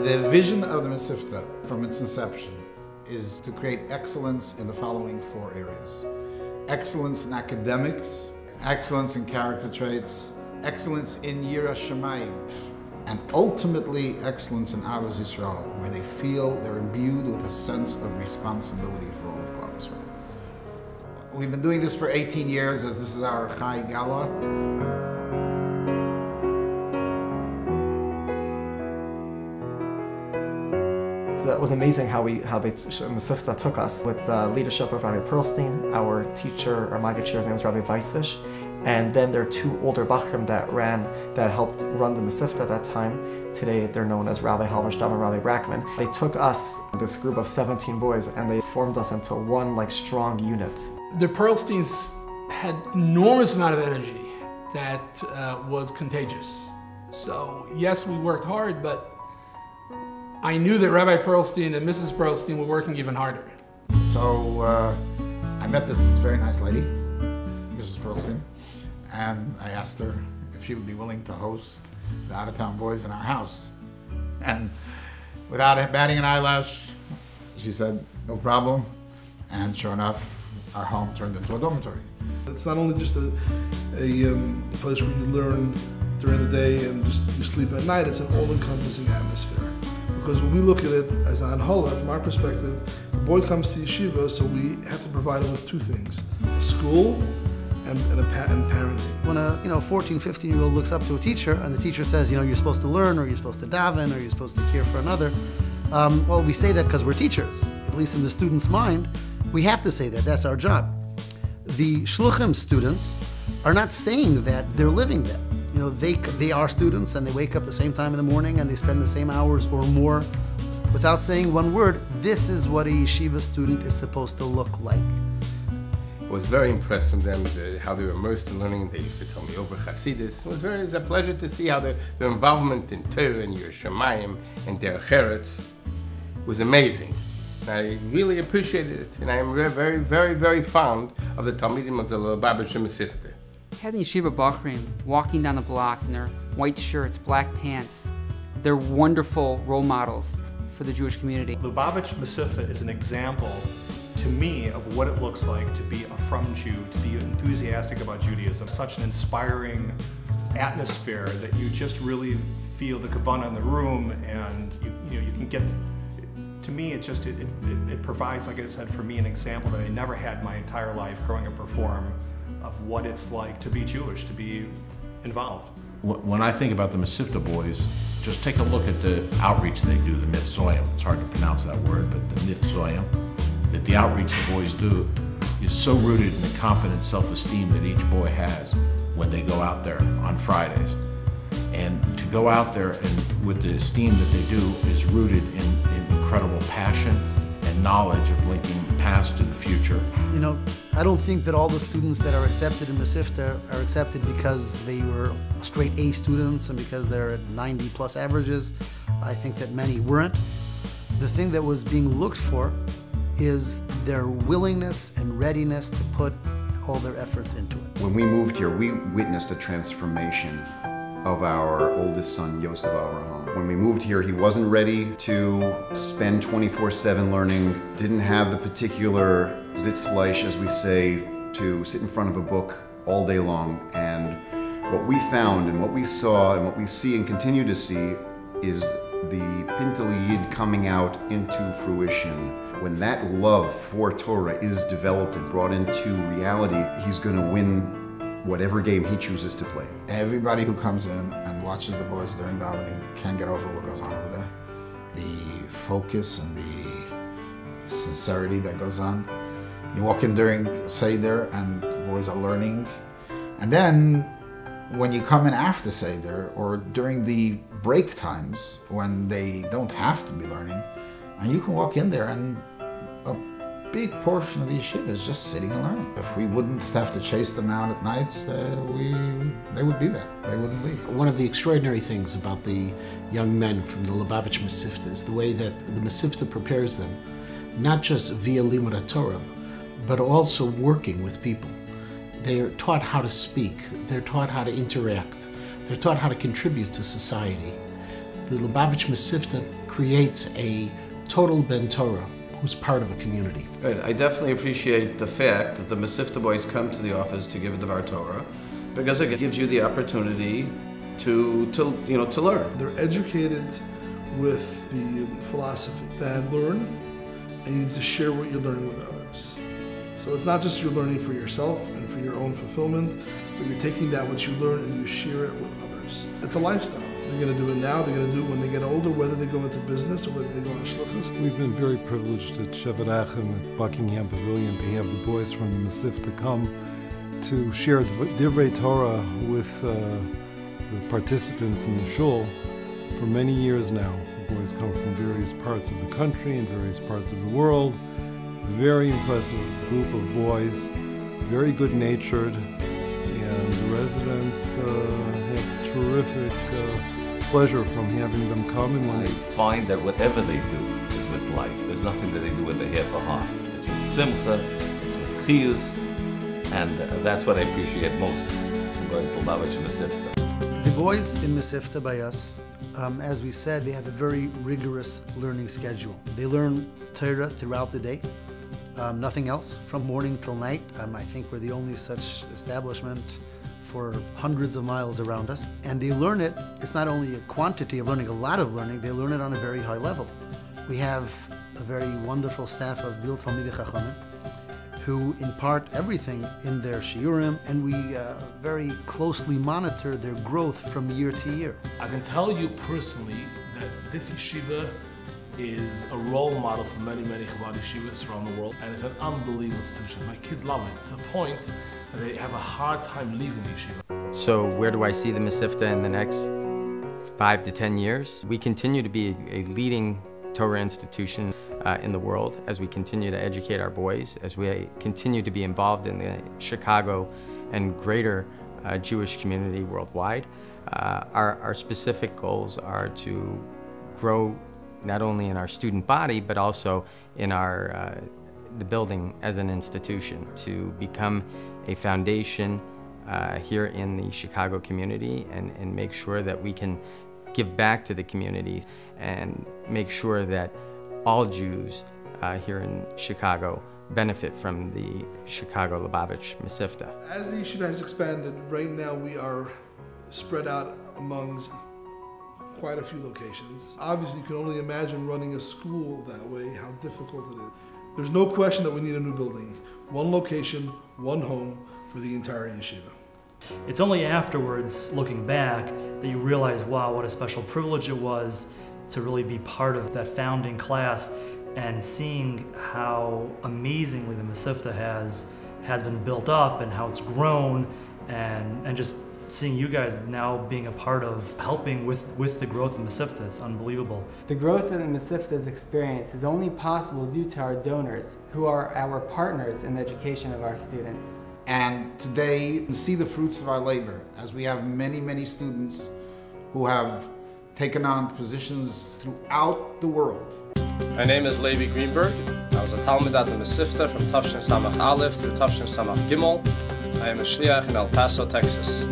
The vision of the Mesivta from its inception is to create excellence in the following 4 areas. Excellence in academics, excellence in character traits, excellence in Yira Shamayim, and ultimately excellence in Avos Yisrael, where they feel they're imbued with a sense of responsibility for all of Klal Yisrael. We've been doing this for 18 years, as this is our Chai Gala. It was amazing how Mesivta took us with the leadership of Rabbi Perlstein, our teacher, our Maggid chair's name was Rabbi Weissfish, and then there are 2 older Bachrim that helped run the Mesivta at that time. Today they're known as Rabbi Halberstam and Rabbi Brackman. They took us, this group of 17 boys, and they formed us into one strong unit. The Perlsteins had enormous amount of energy that was contagious. So yes, we worked hard, but I knew that Rabbi Perlstein and Mrs. Perlstein were working even harder. So I met this very nice lady, Mrs. Perlstein, and I asked her if she would be willing to host the out-of-town boys in our house. And without batting an eyelash, she said, no problem. And sure enough, our home turned into a dormitory. It's not only just a place where you learn during the day and just you sleep at night, it's an all-encompassing atmosphere. Because when we look at it as an Anhola, from our perspective, the boy comes to yeshiva, so we have to provide him with 2 things: a school and parenting. When a 14, 15-year-old looks up to a teacher and the teacher says, you're supposed to learn, or you're supposed to daven, or you're supposed to care for another, well, we say that because we're teachers. At least in the student's mind, we have to say that. That's our job. The Shluchim students are not saying that, they're living that. They are students and they wake up the same time in the morning and they spend the same hours or more without saying one word. This is what a yeshiva student is supposed to look like. I was very impressed with them, how they were immersed in learning. They used to tell me over Hasidus. It was a pleasure to see how their involvement in Torah and Yira Shamayim and Derech Eretz was amazing. And I really appreciated it, and I am very, very, very fond of the Talmidim of the Lubavitch Mesivta. Had the yeshiva Bachrim walking down the block in their white shirts, black pants. They're wonderful role models for the Jewish community. Lubavitch Mesivta is an example to me of what it looks like to be a frum Jew, to be enthusiastic about Judaism. Such an inspiring atmosphere that you just really feel the kavanah in the room, and you can get. To me, it provides, like I said, for me an example that I never had my entire life growing up Reform, of what it's like to be Jewish, to be involved. When I think about the Mesivta boys, just take a look at the outreach they do, the Mifzoyim. It's hard to pronounce that word, but the Mifzoyim, that the outreach the boys do is so rooted in the confident self-esteem that each boy has when they go out there on Fridays. And to go out there and with the esteem that they do is rooted in incredible passion and knowledge of linking past to the future. I don't think that all the students that are accepted in Mesivta are accepted because they were straight A students and because they're at 90+ averages. I think that many weren't. The thing that was being looked for is their willingness and readiness to put all their efforts into it. When we moved here, we witnessed a transformation of our oldest son, Yosef Avraham. When we moved here, he wasn't ready to spend 24/7 learning, didn't have the particular Sitzfleisch, as we say, to sit in front of a book all day long. And what we found and what we saw and what we see and continue to see is the Pintel Yid coming out into fruition. When that love for Torah is developed and brought into reality, he's going to win whatever game he chooses to play. Everybody who comes in and watches the boys during davening can't get over what goes on over there. The focus and the sincerity that goes on. You walk in during Seder and the boys are learning. And then when you come in after Seder or during the break times when they don't have to be learning, and you can walk in there and a big portion of the yeshiva is just sitting and learning. If we wouldn't have to chase them out at nights, they would be there. They wouldn't leave. One of the extraordinary things about the young men from the Lubavitch Mesivta is the way that the Mesivta prepares them, not just via Limud Torah, but also working with people. They're taught how to speak. They're taught how to interact. They're taught how to contribute to society. the Lubavitch Mesivta creates a total Ben Torah who's part of a community. Right. I definitely appreciate the fact that the Mesivta boys come to the office to give Devar Torah, because it gives you the opportunity to learn. They're educated with the philosophy that learn, and you need to share what you're learning with others. So it's not just you're learning for yourself and for your own fulfillment, but you're taking that what you learn and you share it with others. It's a lifestyle. They're going to do it now, they're going to do it when they get older, whether they go into business or whether they go on shlichus. We've been very privileged at Shevet Achim at Buckingham Pavilion to have the boys from the Mesivta come to share Divrei Torah with the participants in the shul for many years now. The boys come from various parts of the country and various parts of the world. Very impressive group of boys, very good-natured, and the residents have terrific pleasure from having them come. And I find that whatever they do is with life. There's nothing that they do with a half a heart. It's with simcha, it's with chiyus, and that's what I appreciate most from going to Lubavitch and Mesivta. The boys in Mesivta by us, as we said, they have a very rigorous learning schedule. They learn Torah throughout the day, nothing else, from morning till night. I think we're the only such establishment for hundreds of miles around us. And they learn it, it's not only a quantity of learning, a lot of learning, they learn it on a very high level. We have a very wonderful staff of real Talmidei Chachamim who impart everything in their shiurim, and we very closely monitor their growth from year to year. I can tell you personally that this yeshiva is a role model for many, many Chabad yeshivas around the world, and it's an unbelievable institution. My kids love it, to the point that they have a hard time leaving the yeshiva. So where do I see the Mesivta in the next 5 to 10 years? We continue to be a leading Torah institution in the world as we continue to educate our boys, as we continue to be involved in the Chicago and greater Jewish community worldwide. Our specific goals are to grow not only in our student body, but also in the building as an institution, to become a foundation here in the Chicago community and make sure that we can give back to the community and make sure that all Jews here in Chicago benefit from the Chicago Lubavitch Mesivta. As the yeshiva has expanded, right now we are spread out amongst quite a few locations. Obviously, you can only imagine running a school that way, how difficult it is. There's no question that we need a new building. One location, one home for the entire yeshiva. It's only afterwards, looking back, that you realize, wow, what a special privilege it was to really be part of that founding class, and seeing how amazingly the Mesivta has been built up and how it's grown, and just seeing you guys now being a part of helping with the growth of Mesivta. It's unbelievable. The growth of the Mesivta's experience is only possible due to our donors, who are our partners in the education of our students. And today, we see the fruits of our labor, as we have many, many students who have taken on positions throughout the world. My name is Levi Greenberg. I was a Talmid at the Mesivta from Tafshin Samach Aleph through Tafshin Samach Gimel. I am a Shliach in El Paso, Texas.